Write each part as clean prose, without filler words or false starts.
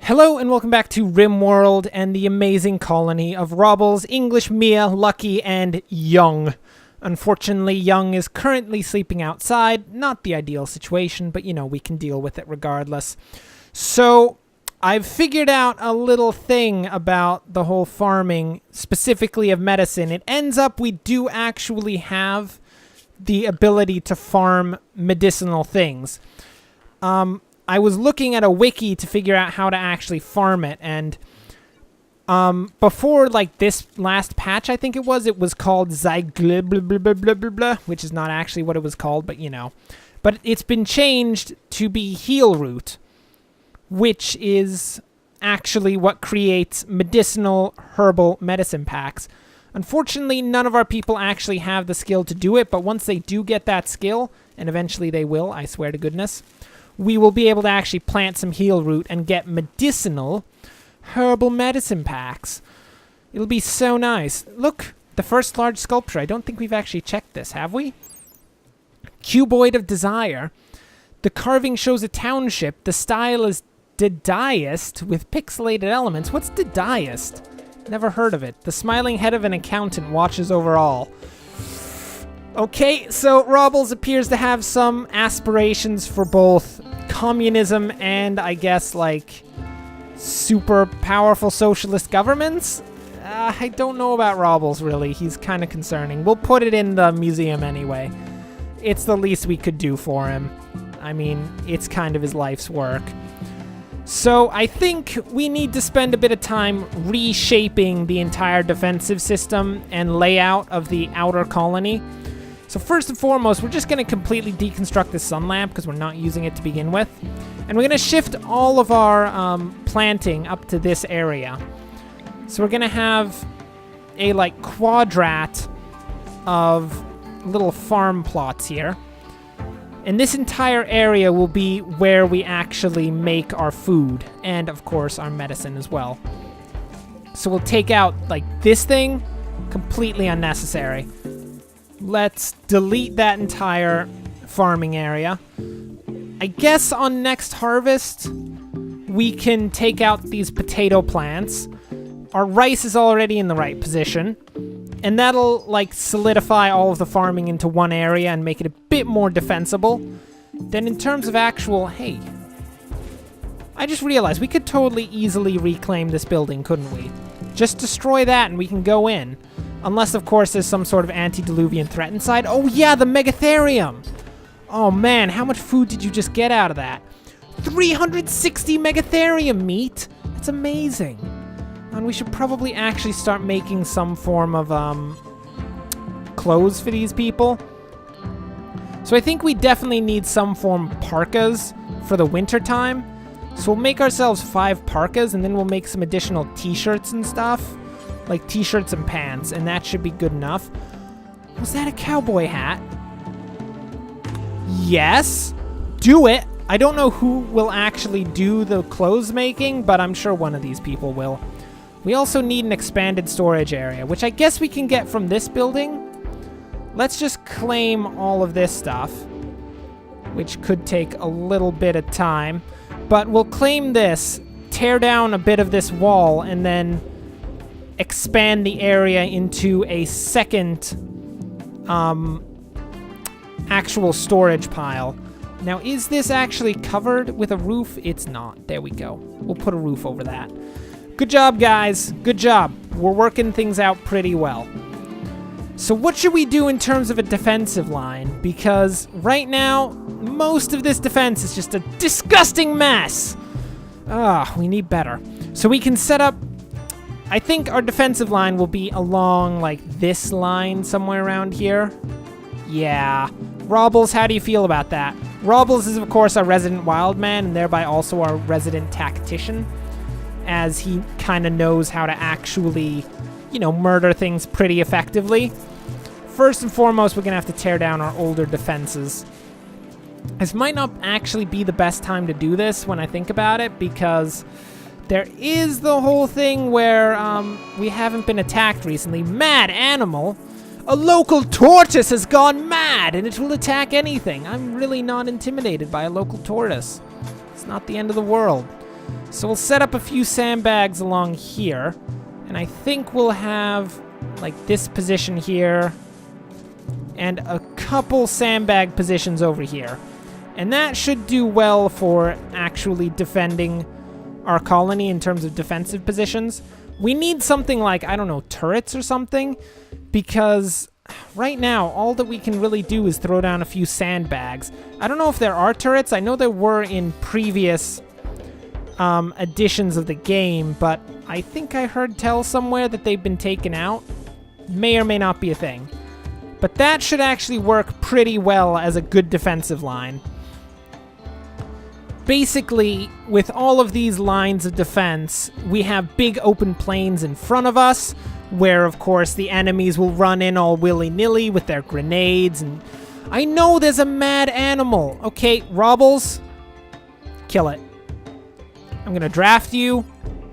Hello and welcome back to Rimworld and the amazing colony of Robles, English, Mia, Lucky, and Young. Unfortunately, Young is currently sleeping outside. Not the ideal situation, but you know, we can deal with it regardless. So, I've figured out a little thing about the whole farming, specifically of medicine. It ends up we do actually have the ability to farm medicinal things. I was looking at a wiki to figure out how to actually farm it, and before like this last patch, I think it was called Zyglib, which is not actually what it was called, but you know. But it's been changed to be Heal Root, which is actually what creates medicinal herbal medicine packs. Unfortunately, none of our people actually have the skill to do it, but once they do get that skill, and eventually they will, I swear to goodness, we will be able to actually plant some heal root and get medicinal herbal medicine packs. It'll be so nice. Look, the first large sculpture. I don't think we've actually checked this, have we? Cuboid of Desire. The carving shows a township. The style is Dadaist with pixelated elements. What's Dadaist? Never heard of it. The smiling head of an accountant watches over all. Okay, so Robles appears to have some aspirations for both communism and, I guess, like, super powerful socialist governments? I don't know about Robles, really. He's kind of concerning. We'll put it in the museum anyway. It's the least we could do for him. I mean, it's kind of his life's work. So I think we need to spend a bit of time reshaping the entire defensive system and layout of the outer colony. So first and foremost, we're just going to completely deconstruct this sun lamp because we're not using it to begin with. And we're going to shift all of our planting up to this area. So we're going to have a like quadrat of little farm plots here. And this entire area will be where we actually make our food and, of course, our medicine as well. So we'll take out like this thing, completely unnecessary. Let's delete that entire farming area. I guess on next harvest, we can take out these potato plants. Our rice is already in the right position. And that'll, like, solidify all of the farming into one area and make it a bit more defensible. Then in terms of actual... Hey, I just realized we could totally easily reclaim this building, couldn't we? Just destroy that and we can go in. Unless, of course, there's some sort of antediluvian threat inside. Oh, yeah, the Megatherium! Oh, man, how much food did you just get out of that? 360 Megatherium meat! That's amazing. And we should probably actually start making some form of, clothes for these people. So I think we definitely need some form of parkas for the winter time. So we'll make ourselves 5 parkas, and then we'll make some additional t-shirts and stuff. Like t-shirts and pants, and that should be good enough. Was that a cowboy hat? Yes. Do it. I don't know who will actually do the clothes making, but I'm sure one of these people will. We also need an expanded storage area, which I guess we can get from this building. Let's just claim all of this stuff, which could take a little bit of time. But we'll claim this, tear down a bit of this wall, and then expand the area into a second actual storage pile. Now, is this actually covered with a roof? It's not. There we go. We'll put a roof over that. Good job, guys. Good job. We're working things out pretty well. So what should we do in terms of a defensive line? Because right now, most of this defense is just a disgusting mess. We need better. So we can set up... I think our defensive line will be along, like, this line somewhere around here. Yeah. Robles, how do you feel about that? Robles is, of course, our resident wild man, and thereby also our resident tactician, as he kind of knows how to actually, you know, murder things pretty effectively. First and foremost, we're going to have to tear down our older defenses. This might not actually be the best time to do this when I think about it, because... there is the whole thing where we haven't been attacked recently. Mad animal? A local tortoise has gone mad and it will attack anything. I'm really not intimidated by a local tortoise. It's not the end of the world. So we'll set up a few sandbags along here. And I think we'll have, like, this position here. And a couple sandbag positions over here. And that should do well for actually defending our colony in terms of defensive positions. We need something like, I don't know, turrets or something. Because right now, all that we can really do is throw down a few sandbags. I don't know if there are turrets. I know there were in previous editions of the game, but I think I heard tell somewhere that they've been taken out. May or may not be a thing. But that should actually work pretty well as a good defensive line. Basically, with all of these lines of defense, we have big open plains in front of us, where, of course, the enemies will run in all willy-nilly with their grenades, and I know there's a mad animal. Okay, Robles, kill it. I'm gonna draft you,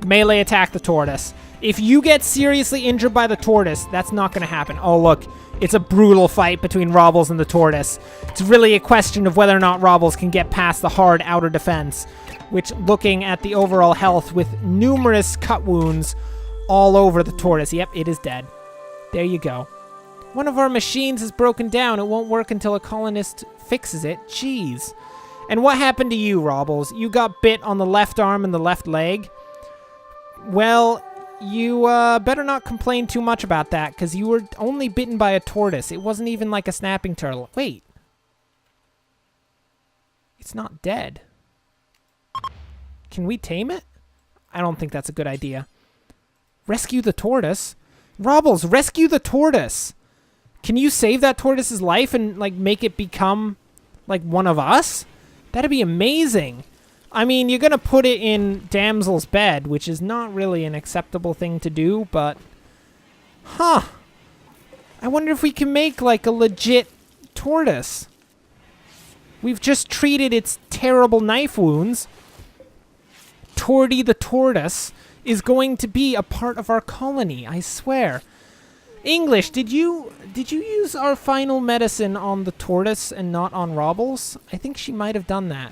melee attack the tortoise. If you get seriously injured by the tortoise, that's not gonna happen. Oh, look, it's a brutal fight between Robles and the tortoise. It's really a question of whether or not Robles can get past the hard outer defense, which, looking at the overall health with numerous cut wounds all over the tortoise. Yep, it is dead. There you go. One of our machines is broken down. It won't work until a colonist fixes it. Jeez. And what happened to you, Robles? You got bit on the left arm and the left leg? Well, you better not complain too much about that, because you were only bitten by a tortoise. It wasn't even like a snapping turtle. Wait. It's not dead. Can we tame it? I don't think that's a good idea. Rescue the tortoise? Robles, rescue the tortoise! Can you save that tortoise's life and, like, make it become, like, one of us? That'd be amazing. I mean, you're gonna put it in Damsel's bed, which is not really an acceptable thing to do, but... Huh. I wonder if we can make, like, a legit tortoise. We've just treated its terrible knife wounds. Torty the tortoise is going to be a part of our colony, I swear. English, did you use our final medicine on the tortoise and not on Robles? I think she might have done that.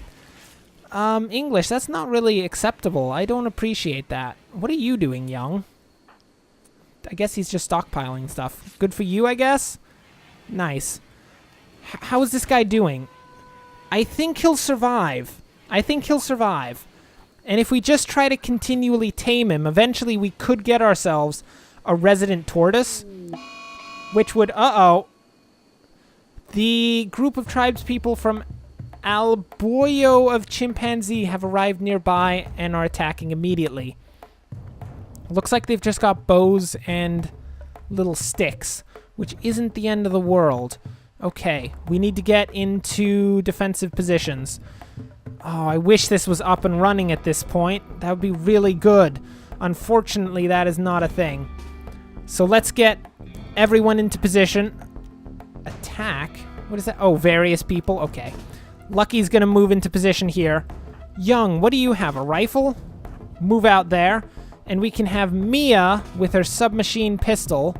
English, that's not really acceptable. I don't appreciate that. What are you doing, young? I guess he's just stockpiling stuff. Good for you, I guess? Nice. How is this guy doing? I think he'll survive. I think he'll survive. And if we just try to continually tame him, eventually we could get ourselves a resident tortoise, which would... Uh-oh. The group of tribespeople from Alboyo of Chimpanzee have arrived nearby and are attacking immediately. Looks like they've just got bows and little sticks, which isn't the end of the world. Okay, we need to get into defensive positions. Oh, I wish this was up and running at this point. That would be really good. Unfortunately, that is not a thing. So let's get everyone into position. Attack? What is that? Oh, various people? Okay. Lucky's gonna move into position here. Young, what do you have? A rifle? Move out there. And we can have Mia with her submachine pistol.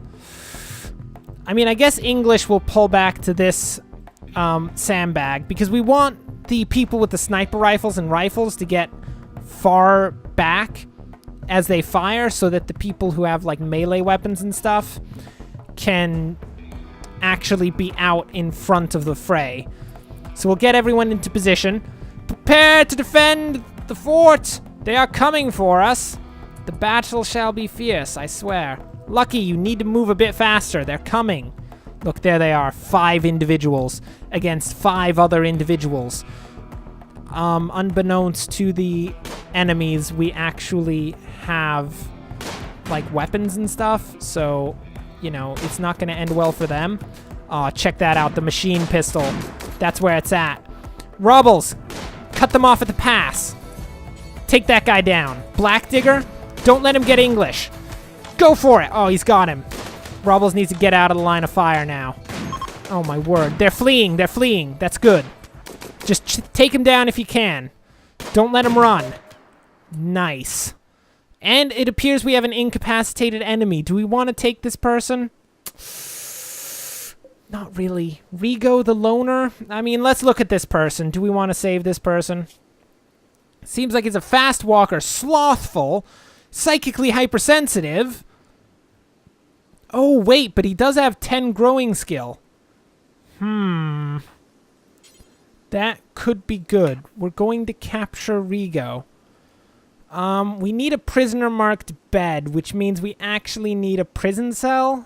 I mean, I guess English will pull back to this sandbag, because we want the people with the sniper rifles and rifles to get far back as they fire, so that the people who have, like, melee weapons and stuff can actually be out in front of the fray. So we'll get everyone into position. Prepare to defend the fort! They are coming for us! The battle shall be fierce, I swear. Lucky, you need to move a bit faster. They're coming. Look, there they are. 5 individuals against 5 other individuals. Unbeknownst to the enemies, we actually have, like, weapons and stuff. So, you know, it's not going to end well for them. Aw, check that out. The machine pistol. That's where it's at. Robles, cut them off at the pass. Take that guy down. Black Digger, don't let him get English. Go for it. Oh, he's got him. Robles needs to get out of the line of fire now. Oh, my word. They're fleeing. They're fleeing. That's good. Just take him down if you can. Don't let him run. Nice. And it appears we have an incapacitated enemy. Do we want to take this person? Not really. Rigo the loner? I mean, let's look at this person. Do we want to save this person? Seems like he's a fast walker, slothful, psychically hypersensitive. Oh, wait, but he does have 10 growing skill. That could be good. We're going to capture Rigo. We need a prisoner-marked bed, which means we actually need a prison cell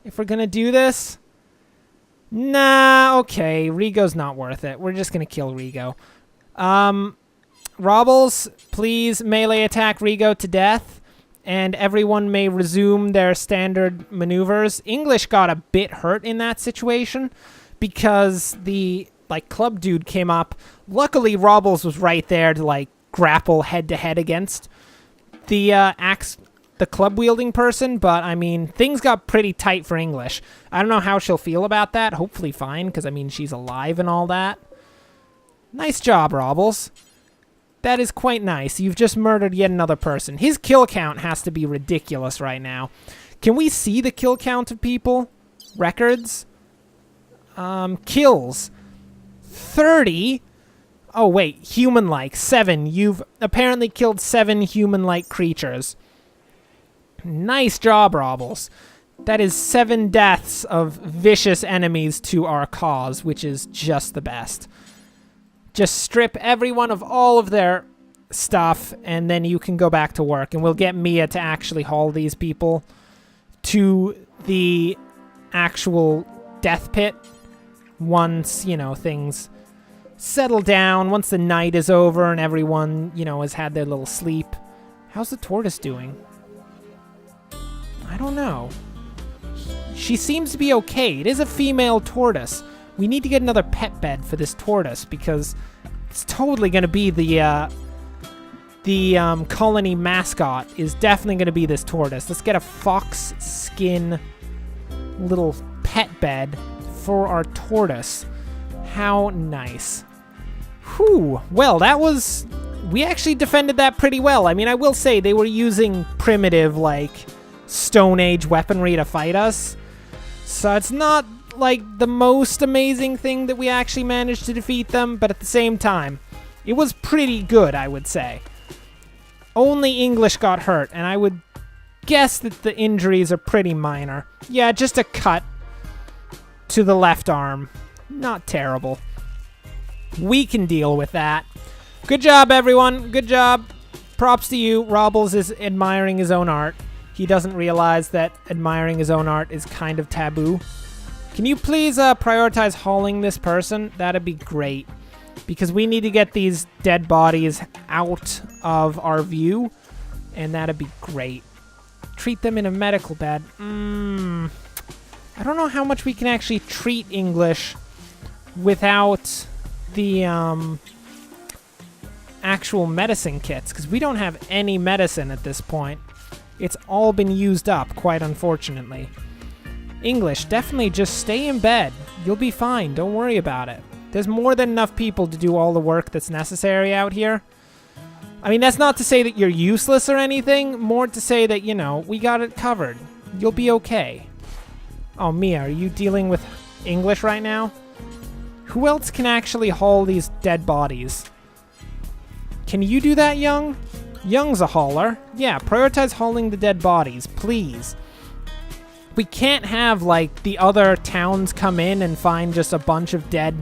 if we're going to do this. Nah, okay. Rigo's not worth it. We're just going to kill Rigo. Robles, please melee attack Rigo to death, and everyone may resume their standard maneuvers. English got a bit hurt in that situation because the club dude came up. Luckily, Robles was right there to grapple head to head against the club wielding person. But I mean, things got pretty tight for English. I don't know how she'll feel about that. Hopefully fine, because I mean, she's alive and all that. Nice job, Robles. That is quite nice. You've just murdered yet another person. His kill count has to be ridiculous right now. Can we see the kill count of people? Records? Kills. 30? Oh, wait. Human-like. 7. You've apparently killed 7 human-like creatures. Nice job, Robles. That is 7 deaths of vicious enemies to our cause, which is just the best. Just strip everyone of all of their stuff, and then you can go back to work. And we'll get Mia to actually haul these people to the actual death pit once, things settle down, once the night is over and everyone, has had their little sleep. How's the tortoise doing? I don't know. She seems to be okay. It is a female tortoise. We need to get another pet bed for this tortoise because it's totally going to be the colony mascot is definitely going to be this tortoise. Let's get a fox skin little pet bed for our tortoise. How nice. Whew. Well, we actually defended that pretty well. I mean, I will say they were using primitive, Stone Age weaponry to fight us. So it's not the most amazing thing that we actually managed to defeat them, but at the same time, it was pretty good, I would say. Only English got hurt, and I would guess that the injuries are pretty minor. Yeah, just a cut to the left arm. Not terrible. We can deal with that. Good job, everyone. Good job. Props to you. Robles is admiring his own art. He doesn't realize that admiring his own art is kind of taboo. Can you please prioritize hauling this person? That'd be great. Because we need to get these dead bodies out of our view. And that'd be great. Treat them in a medical bed. I don't know how much we can actually treat English without the actual medicine kits. Because we don't have any medicine at this point. It's all been used up, quite unfortunately. English, definitely just stay in bed. You'll be fine. Don't worry about it. There's more than enough people to do all the work that's necessary out here. I mean, that's not to say that you're useless or anything. More to say that, we got it covered. You'll be okay. Oh, Mia, are you dealing with English right now? Who else can actually haul these dead bodies? Can you do that, Young? Young's a hauler. Yeah, prioritize hauling the dead bodies, please. We can't have, the other towns come in and find just a bunch of dead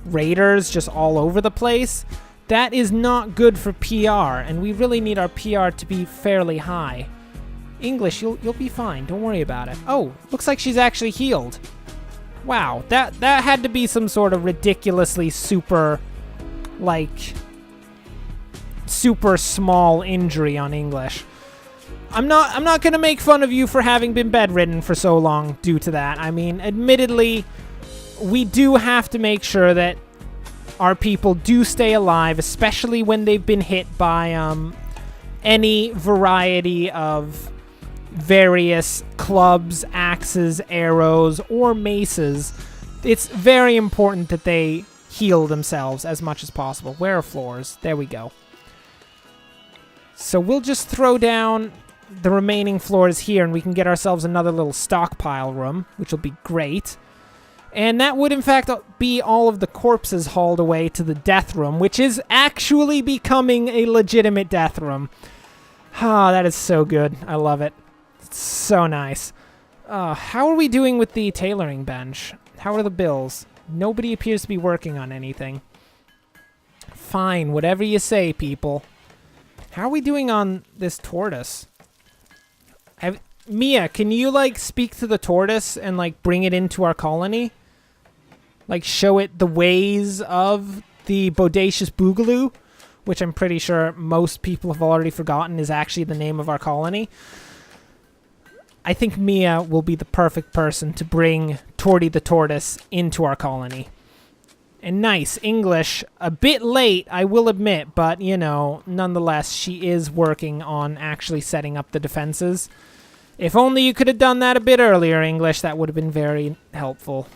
raiders just all over the place. That is not good for PR, and we really need our PR to be fairly high. English, you'll be fine. Don't worry about it. Oh, looks like she's actually healed. Wow, that had to be some sort of ridiculously super small injury on English. I'm not going to make fun of you for having been bedridden for so long due to that. I mean, admittedly, we do have to make sure that our people do stay alive, especially when they've been hit by any variety of various clubs, axes, arrows, or maces. It's very important that they heal themselves as much as possible. Where are floors? There we go. So we'll just throw down the remaining floors here, and we can get ourselves another little stockpile room, which will be great. And that would, in fact, be all of the corpses hauled away to the death room, which is actually becoming a legitimate death room. Ah, that is so good. I love it. It's so nice. How are we doing with the tailoring bench? How are the bills? Nobody appears to be working on anything. Fine, whatever you say, people. How are we doing on this tortoise? Mia, can you, like, speak to the tortoise and, like, bring it into our colony? Like, show it the ways of the bodacious boogaloo, which I'm pretty sure most people have already forgotten is actually the name of our colony. I think Mia will be the perfect person to bring Torty the tortoise into our colony. And nice, English, a bit late, I will admit, but, you know, nonetheless, she is working on actually setting up the defenses. If only you could have done that a bit earlier, English, that would have been very helpful.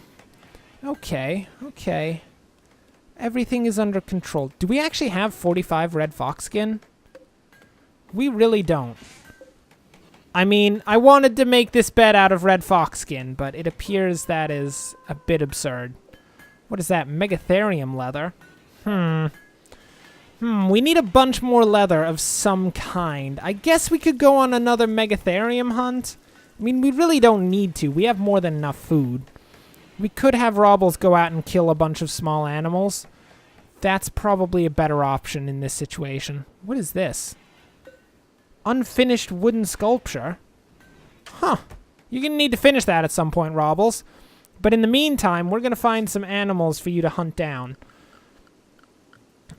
Okay, okay. Everything is under control. Do we actually have 45 red fox skin? We really don't. I mean, I wanted to make this bed out of red fox skin, but it appears that is a bit absurd. What is that? Megatherium leather? We need a bunch more leather of some kind. I guess we could go on another Megatherium hunt. I mean, we really don't need to. We have more than enough food. We could have Robles go out and kill a bunch of small animals. That's probably a better option in this situation. What is this? Unfinished wooden sculpture? Huh. You're going to need to finish that at some point, Robles. But in the meantime, we're going to find some animals for you to hunt down.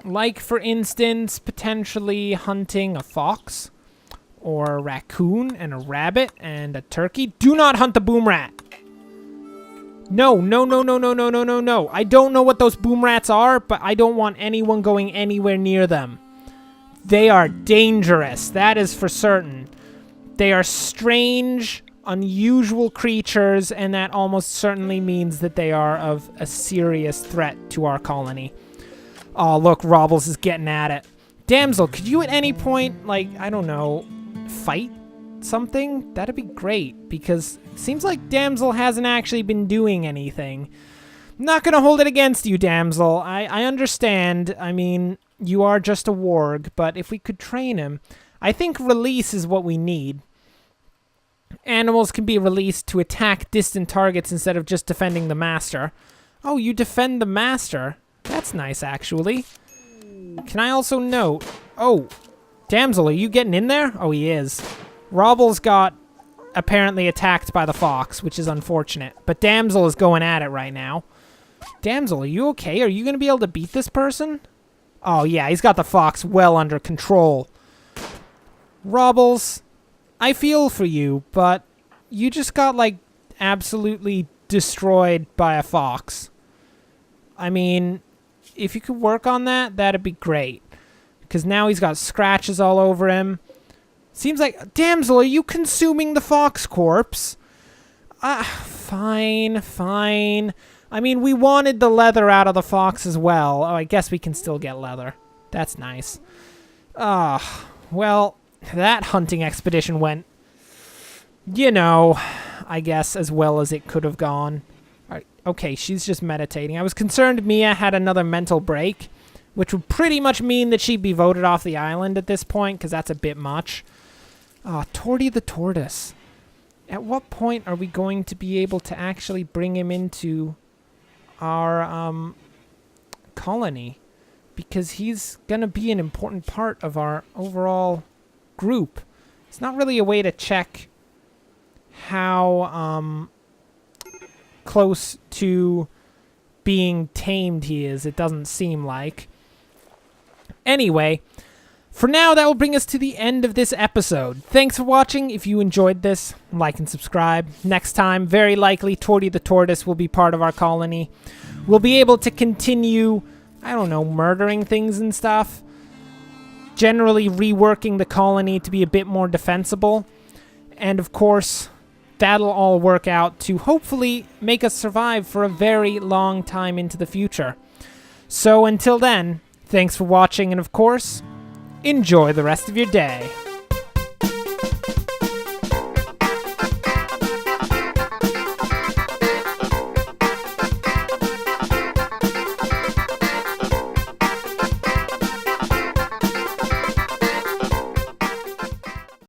Like, for instance, potentially hunting a fox, or a raccoon, and a rabbit, and a turkey. Do not hunt the boom rat! No, no, no, no, no, no, no, no, no. I don't know what those boom rats are, but I don't want anyone going anywhere near them. They are dangerous, that is for certain. They are strange, unusual creatures, and that almost certainly means that they are of a serious threat to our colony. Oh, look, Robles is getting at it. Damsel, could you at any point, like, I don't know, fight something? That'd be great, because it seems like Damsel hasn't actually been doing anything. I'm not gonna hold it against you, Damsel. I understand. I mean, you are just a warg, but if we could train him, I think release is what we need. Animals can be released to attack distant targets instead of just defending the master. Oh, you defend the master? That's nice, actually. Can I also note... Oh, Damsel, are you getting in there? Oh, he is. Robles got apparently attacked by the fox, which is unfortunate. But Damsel is going at it right now. Damsel, are you okay? Are you going to be able to beat this person? Oh, yeah, he's got the fox well under control. Robles, I feel for you, but you just got, like, absolutely destroyed by a fox. I mean, if you could work on that, that'd be great. Because now he's got scratches all over him. Seems like... Damsel, are you consuming the fox corpse? Fine, fine. I mean, we wanted the leather out of the fox as well. Oh, I guess we can still get leather. That's nice. Well, that hunting expedition went, you know, I guess as well as it could have gone. Okay, she's just meditating. I was concerned Mia had another mental break, which would pretty much mean that she'd be voted off the island at this point, because that's a bit much. Torty the tortoise. At what point are we going to be able to actually bring him into our colony? Because he's going to be an important part of our overall group. It's not really a way to check how close to being tamed he is. It doesn't seem like. Anyway, for now, that will bring us to the end of this episode. Thanks for watching. If you enjoyed this, like and subscribe. Next time, very likely, Torty the tortoise will be part of our colony. We'll be able to continue, I don't know, murdering things and stuff. Generally reworking the colony to be a bit more defensible. And of course, that'll all work out to hopefully make us survive for a very long time into the future. So until then, thanks for watching, and of course, enjoy the rest of your day.